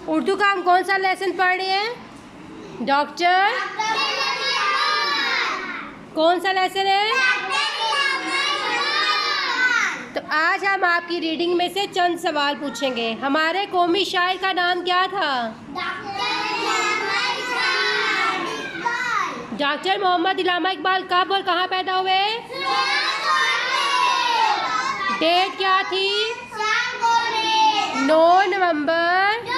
उर्दू का हम कौन सा लेसन पढ़ रहे हैं? डॉक्टर कौन सा लेसन है? तो आज हम आपकी रीडिंग में से चंद सवाल पूछेंगे। हमारे कौमी शायर का नाम क्या था? डॉक्टर मोहम्मद इलामा इकबाल कब और कहाँ पैदा हुए? डेट क्या थी? 9 नवंबर।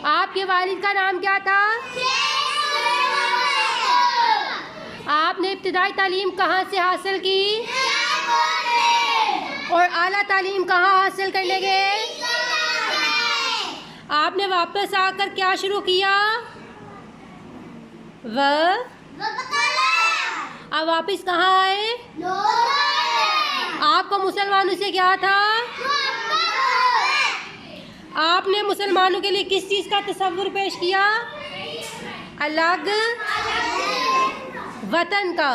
आपके वालिद का नाम क्या था? आपने इब्तिदाई तालीम कहाँ से हासिल की और आला तालीम कहाँ हासिल करने गए? आपने वापस आकर क्या शुरू किया? अब वापस कहाँ आए? आपको मुसलमानों से क्या था? आपने मुसलमानों के लिए किस चीज़ का तसव्वुर पेश किया? अलग वतन का।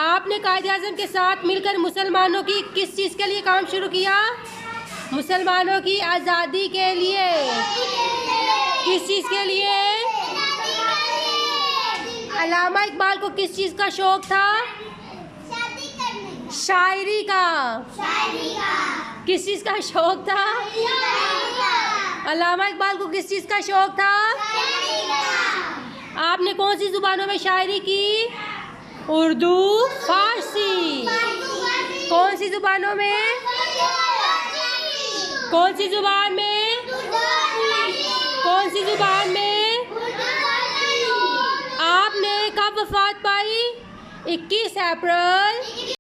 आपने कायद-ए-आज़म के साथ मिलकर मुसलमानों की किस चीज़ के लिए काम शुरू किया? मुसलमानों की आज़ादी के लिए। किस चीज़ के लिए? अल्लामा इकबाल को किस चीज़ का शौक़ था? शायरी का। किस चीज़ का शौक़ था? अल्लामा इकबाल को किस चीज़ का शौक़ था? आपने कौन सी ज़ुबानों में शायरी की? उर्दू, फारसी। कौन सी ज़ुबानों में? कौन सी ज़ुबान में? कौन सी ज़ुबान में? आपने कब वफ़ात पाई? 21 अप्रैल